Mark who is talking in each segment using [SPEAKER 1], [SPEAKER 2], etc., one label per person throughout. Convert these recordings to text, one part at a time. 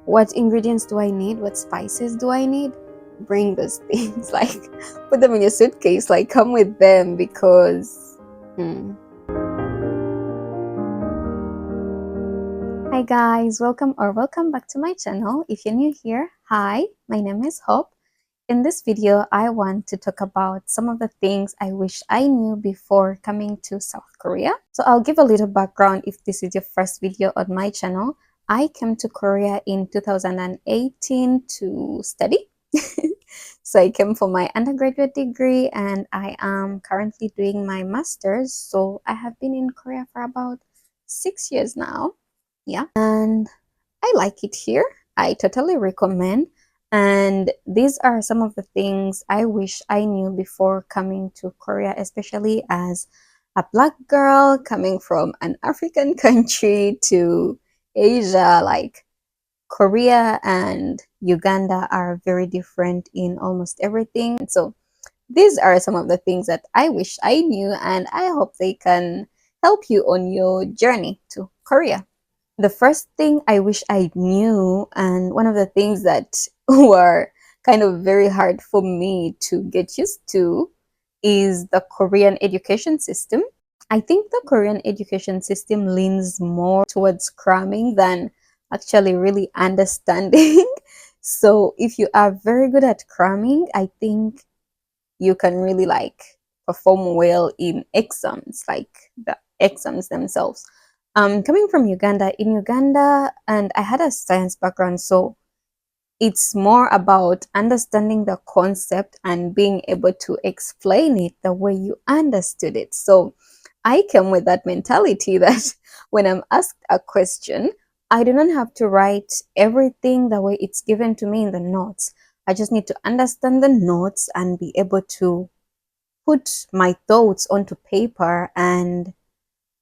[SPEAKER 1] what ingredients do I need? What spices do I need? Bring those things. Like, put them in your suitcase. Like, come with them because. Hi guys, welcome back to my channel. If you're new here, hi, my name is Hope. In this video, I want to talk about some of the things I wish I knew before coming to South Korea. So I'll give a little background if this is your first video on my channel. I came to Korea in 2018 to study. So I came for my undergraduate degree and I am currently doing my master's. So I have been in Korea for about 6 years now. Yeah, and I like it here. I totally recommend. And these are some of the things I wish I knew before coming to Korea, especially as a Black girl coming from an African country to Asia. Like, Korea and Uganda are very different in almost everything. So these are some of the things that I wish I knew, and I hope they can help you on your journey to Korea. The first thing I wish I knew, and one of the things that were kind of very hard for me to get used to, is the Korean education system. I think the Korean education system leans more towards cramming than actually really understanding. So if you are very good at cramming, I think you can really like perform well in exams, like the exams themselves. Coming from Uganda, in Uganda, and I had a science background, so it's more about understanding the concept and being able to explain it the way you understood it. So I came with that mentality that when I'm asked a question, I do not have to write everything the way it's given to me in the notes. I just need to understand the notes and be able to put my thoughts onto paper, and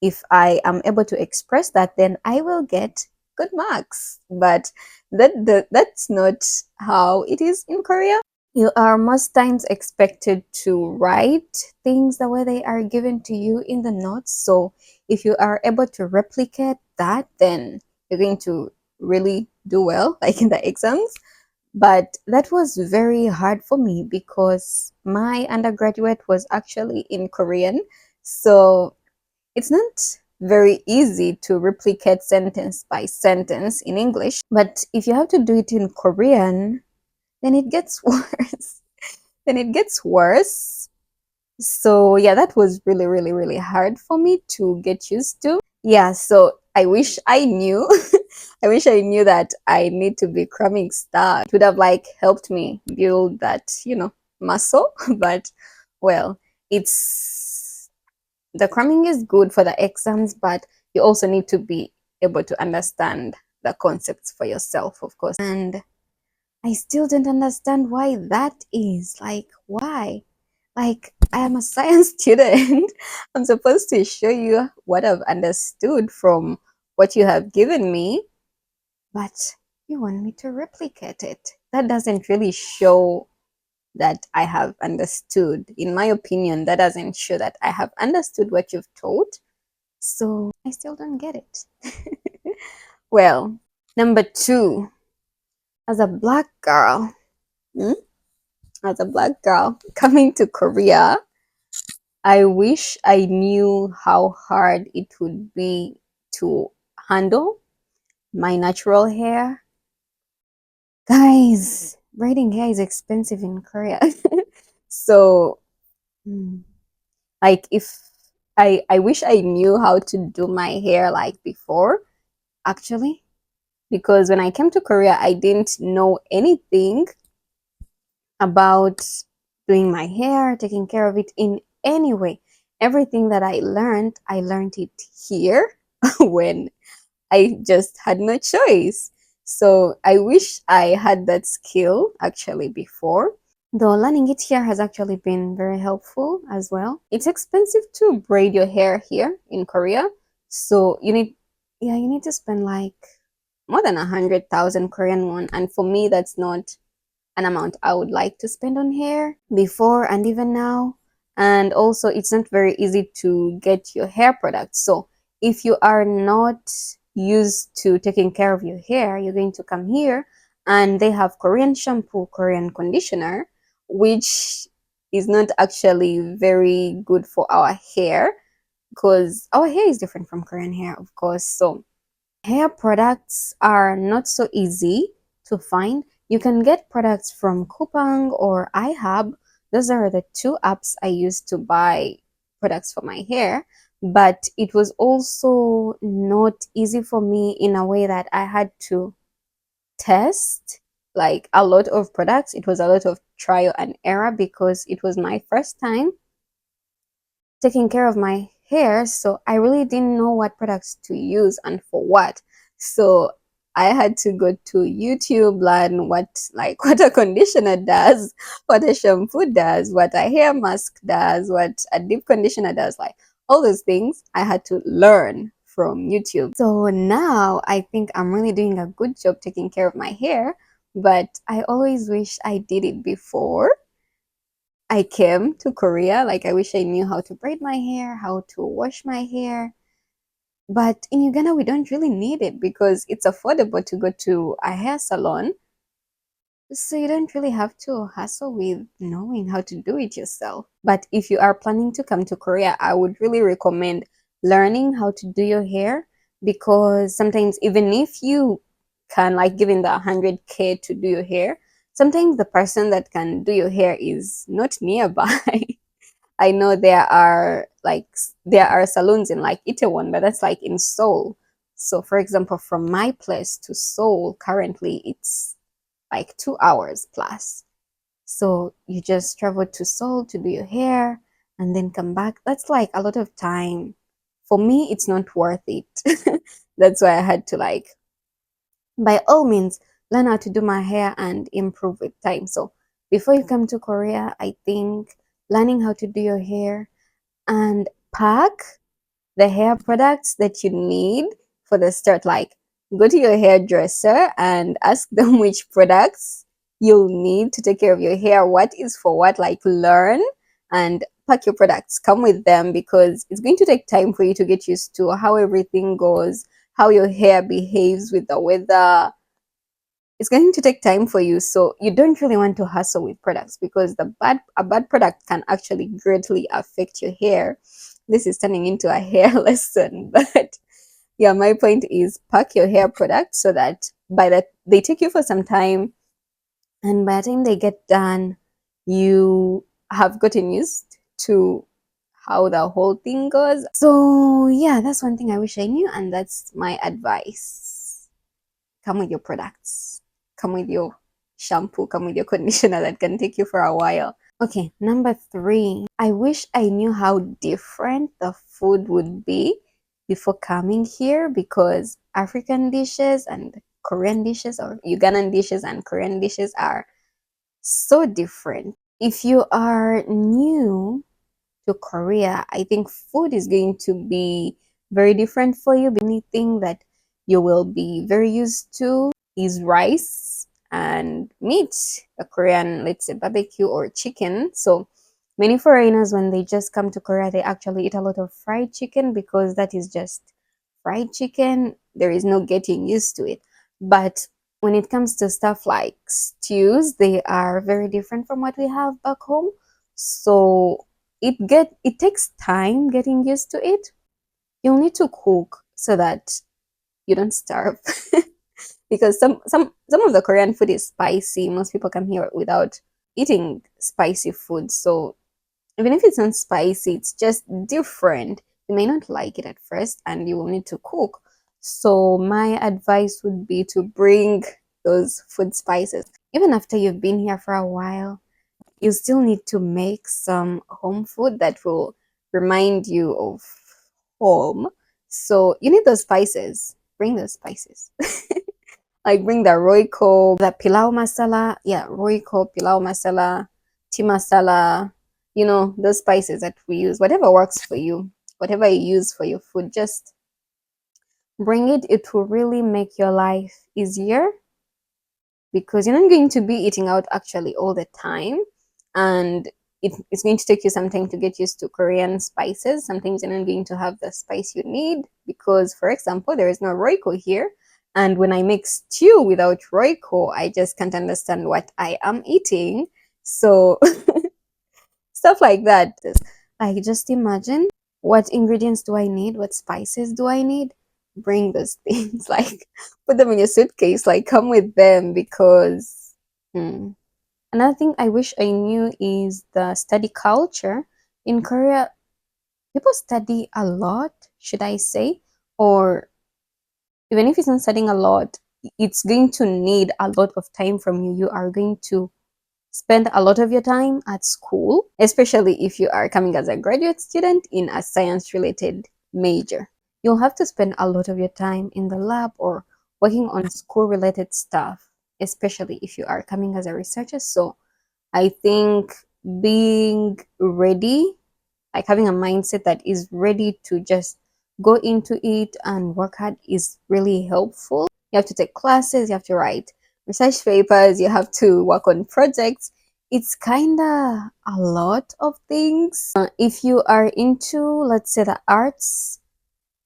[SPEAKER 1] if I am able to express that, then I will get good marks. But that's not how it is in Korea. You are most times expected to write things the way they are given to you in the notes. So if you are able to replicate that, then you're going to really do well, like in the exams. But that was very hard for me because my undergraduate was actually in Korean. So it's not very easy to replicate sentence by sentence in English. But if you have to do it in Korean, then it gets worse. Then it gets worse. So yeah, that was really, really, really hard for me to get used to. Yeah, so I wish I knew. I wish I knew that I need to be cramming stuff. It would have like helped me build that, muscle. But well, it's the cramming is good for the exams, but you also need to be able to understand the concepts for yourself, of course. And I still don't understand why that is. Like, why? Like, I am a science student. I'm supposed to show you what I've understood from what you have given me, but you want me to replicate it. That doesn't really show that I have understood. In my opinion, that doesn't show that I have understood what you've taught. So I still don't get it. Well, number two, as a black girl, as a black girl coming to Korea, I wish I knew how hard it would be to handle my natural hair. Guys, braiding hair is expensive in Korea. So, like, if I wish I knew how to do my hair like before, actually, because when I came to Korea, I didn't know anything about doing my hair, taking care of it in any way. Everything that I learned it here when I just had no choice. So I wish I had that skill actually before. Though learning it here has actually been very helpful as well. It's expensive to braid your hair here in Korea. So you need to spend like more than 100,000 Korean won. And for me, that's not an amount I would like to spend on hair before and even now. And also, it's not very easy to get your hair products. So if you are not used to taking care of your hair, you're going to come here, and they have Korean shampoo, Korean conditioner, which is not actually very good for our hair because our hair is different from Korean hair, of course. So hair products are not so easy to find. You can get products from Coupang or iHub. Those are the two apps I use to buy products for my hair. But it was also not easy for me in a way that I had to test like a lot of products. It was a lot of trial and error because it was my first time taking care of my hair, so I really didn't know what products to use and for what. So I had to go to YouTube, learn what like what a conditioner does, what a shampoo does, what a hair mask does, what a deep conditioner does, like all those things I had to learn from YouTube. So now I think I'm really doing a good job taking care of my hair, but I always wish I did it before I came to Korea. Like, I wish I knew how to braid my hair, how to wash my hair. But in Uganda, we don't really need it because it's affordable to go to a hair salon. So you don't really have to hassle with knowing how to do it yourself. But if you are planning to come to Korea, I would really recommend learning how to do your hair because sometimes even if you can like give in the 100K to do your hair, sometimes the person that can do your hair is not nearby. I know there are saloons in like Itaewon, but that's like in Seoul. So for example, from my place to Seoul currently it's like 2 hours plus. So you just travel to Seoul to do your hair and then come back. That's like a lot of time. For me, it's not worth it. That's why I had to like, by all means, learn how to do my hair and improve with time. So before you come to Korea, I think learning how to do your hair and pack the hair products that you need for the start. Like, go to your hairdresser and ask them which products you'll need to take care of your hair, what is for what, like learn and pack your products, come with them because it's going to take time for you to get used to how everything goes, how your hair behaves with the weather. It's going to take time for you, so you don't really want to hustle with products because a bad product can actually greatly affect your hair. This is turning into a hair lesson, but yeah, my point is pack your hair products so that by that they take you for some time, and by the time they get done, you have gotten used to how the whole thing goes. So yeah, that's one thing I wish I knew, and that's my advice. Come with your products, come with your shampoo, come with your conditioner that can take you for a while. Okay, number 3, I wish I knew how different the food would be before coming here because African dishes and Korean dishes, or Ugandan dishes and Korean dishes, are so different. If you are new to Korea, I think food is going to be very different for you. The only thing that you will be very used to is rice and meat, a Korean, let's say, barbecue or chicken. So many foreigners, when they just come to Korea, they actually eat a lot of fried chicken because that is just fried chicken. There is no getting used to it. But when it comes to stuff like stews, they are very different from what we have back home. So it takes time getting used to it. You'll need to cook so that you don't starve. Because some of the Korean food is spicy. Most people come here without eating spicy food. So even if it's not spicy, it's just different. You may not like it at first and you will need to cook. So my advice would be to bring those food spices. Even after you've been here for a while, you still need to make some home food that will remind you of home. So you need those spices. Bring those spices. Like bring the Royco, the pilau masala. Yeah, Royco, pilau masala, tea masala. You know, those spices that we use. Whatever works for you, whatever you use for your food, just bring it. It will really make your life easier because you're not going to be eating out actually all the time. And it's going to take you some time to get used to Korean spices. Sometimes you're not going to have the spice you need because, for example, there is no Royco here. And when I make stew without Royco, I just can't understand what I am eating. So stuff like that. Like, just imagine, what ingredients do I need? What spices do I need? Bring those things, like, put them in your suitcase, like, come with them because. Another thing I wish I knew is the study culture. In Korea, people study a lot, should I say? Or even if it's not studying a lot, it's going to need a lot of time from you. You are going to spend a lot of your time at school, especially if you are coming as a graduate student in a science related major. You'll have to spend a lot of your time in the lab or working on school related stuff, especially if you are coming as a researcher. So I think being ready, like having a mindset that is ready to just go into it and work hard, is really helpful. You have to take classes, you have to write research papers, you have to work on projects. It's kind of a lot of things. If you are into, let's say, the arts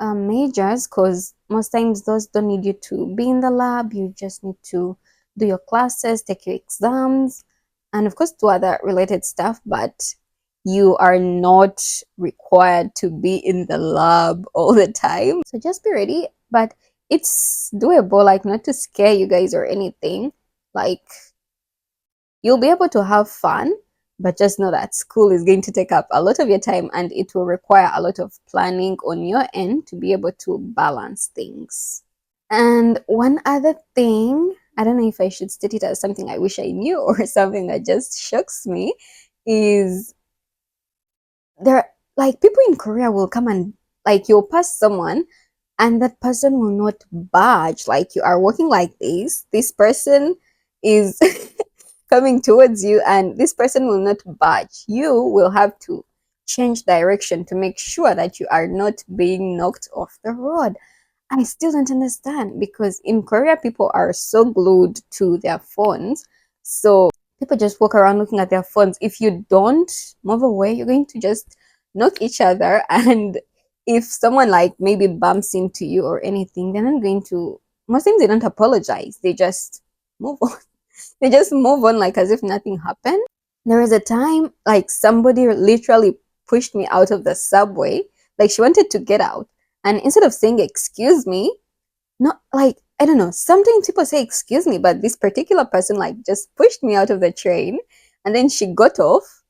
[SPEAKER 1] majors, because most times those don't need you to be in the lab, you just need to do your classes, take your exams, and of course do other related stuff, but you are not required to be in the lab all the time. So just be ready, but it's doable, like, not to scare you guys or anything. Like, you'll be able to have fun, but just know that school is going to take up a lot of your time and it will require a lot of planning on your end to be able to balance things. And one other thing, I don't know if I should state it as something I wish I knew or something that just shocks me, is there, like, people in Korea will come and, like, you'll pass someone and that person will not budge. Like, you are walking like this person is coming towards you and this person will not budge. You will have to change direction to make sure that you are not being knocked off the road. I still don't understand, because in Korea people are so glued to their phones. So people just walk around looking at their phones. If you don't move away, you're going to just knock each other. And if someone, like, maybe bumps into you or anything, they're not going to, most times they don't apologize. They just move on. They just move on, like, as if nothing happened. There was a time, like, somebody literally pushed me out of the subway. Like, she wanted to get out. And instead of saying, excuse me, not like, I don't know, sometimes people say, excuse me, but this particular person, like, just pushed me out of the train. And then she got off.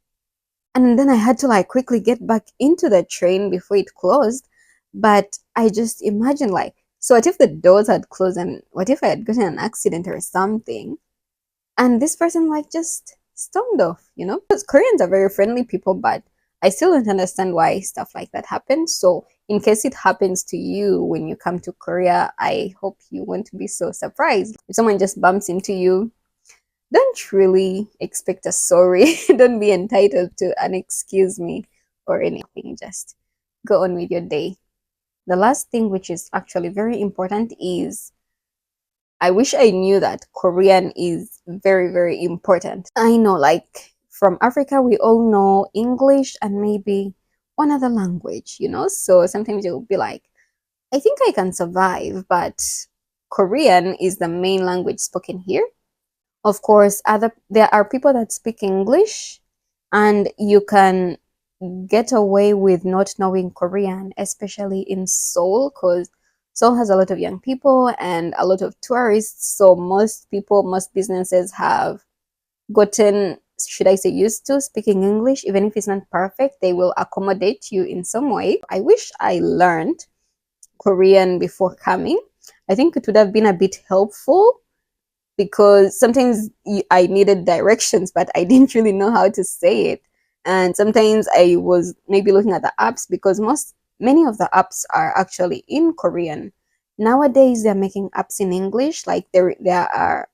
[SPEAKER 1] And then I had to, like, quickly get back into the train before it closed. But I just imagine, like, so what if the doors had closed and what if I had gotten an accident or something? And this person, like, just stormed off, you know? Because Koreans are very friendly people, but I still don't understand why stuff like that happens. So in case it happens to you when you come to Korea, I hope you won't be so surprised. If someone just bumps into you, don't really expect a sorry. Don't be entitled to an excuse me or anything. Just go on with your day. The last thing, which is actually very important, is I wish I knew that Korean is very, very important. I know, like, from Africa, we all know English and maybe one other language, you know? So sometimes you'll be like, I think I can survive, but Korean is the main language spoken here. Of course, there are people that speak English, and you can get away with not knowing Korean, especially in Seoul, because Seoul has a lot of young people and a lot of tourists. So most people, most businesses have gotten, should I say, used to speaking English. Even if it's not perfect, they will accommodate you in some way. I wish I learned Korean before coming. I think it would have been a bit helpful, because sometimes I needed directions, but I didn't really know how to say it. And sometimes I was maybe looking at the apps, because many of the apps are actually in Korean. Nowadays, they're making apps in English. Like, there are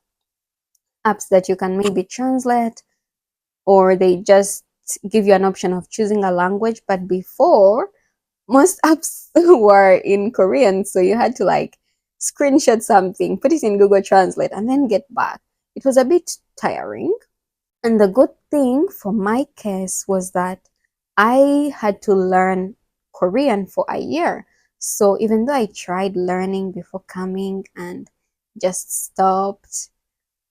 [SPEAKER 1] apps that you can maybe translate, or they just give you an option of choosing a language. But before, most apps were in Korean, so you had to, like, screenshot something, put it in Google Translate, and then get back. It was a bit tiring. And the good thing for my case was that I had to learn Korean for a year. So even though I tried learning before coming and just stopped,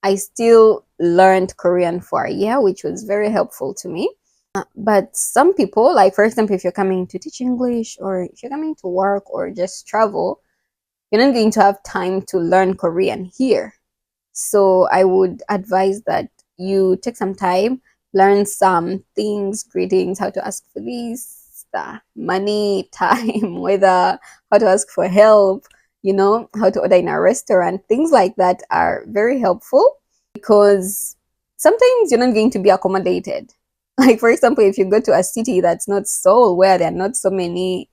[SPEAKER 1] I still learned Korean for a year, which was very helpful to me. But some people, like for example, if you're coming to teach English or if you're coming to work or just travel, you're not going to have time to learn Korean here. So I would advise that you take some time, learn some things, greetings, how to ask for this, money, time, weather, how to ask for help, how to order in a restaurant. Things like that are very helpful because sometimes you're not going to be accommodated. Like, for example, if you go to a city that's not Seoul, where there are not so many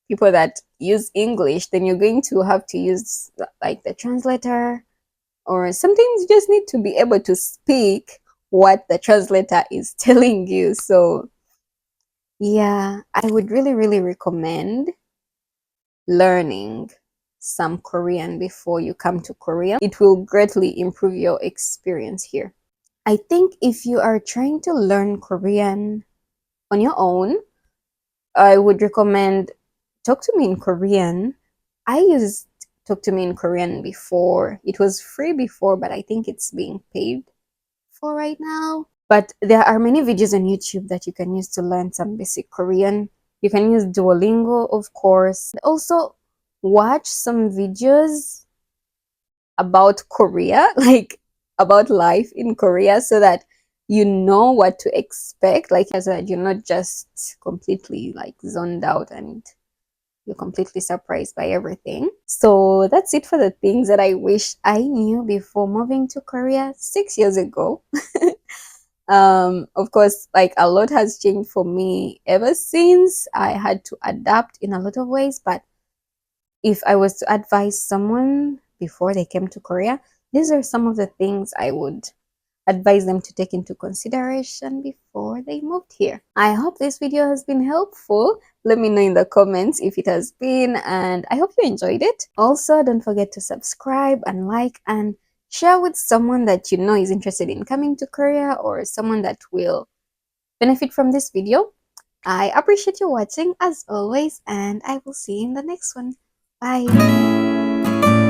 [SPEAKER 1] people that use English, then you're going to have to use like the translator, or sometimes you just need to be able to speak what the translator is telling you. So, yeah, I would really, really recommend learning some Korean before you come to Korea. It will greatly improve your experience here. I think if you are trying to learn Korean on your own, I would recommend Talk to Me in Korean. I used Talk to Me in Korean before. It was free before, but I think it's being paid for right now. But there are many videos on YouTube that you can use to learn some basic Korean. You can use Duolingo, of course. Also, watch some videos about Korea, like about life in Korea, so that you know what to expect, like so that you're not just completely like zoned out and you're completely surprised by everything. So that's it for the things that I wish I knew before moving to Korea 6 years ago. Of course, like a lot has changed for me ever since. I had to adapt in a lot of ways, but if I was to advise someone before they came to Korea, these are some of the things I would advise them to take into consideration before they moved here. I hope this video has been helpful. Let me know in the comments if it has been, and I hope you enjoyed it. Also, don't forget to subscribe and like and share with someone that you know is interested in coming to Korea, or someone that will benefit from this video. I appreciate you watching as always, and I will see you in the next one. Bye.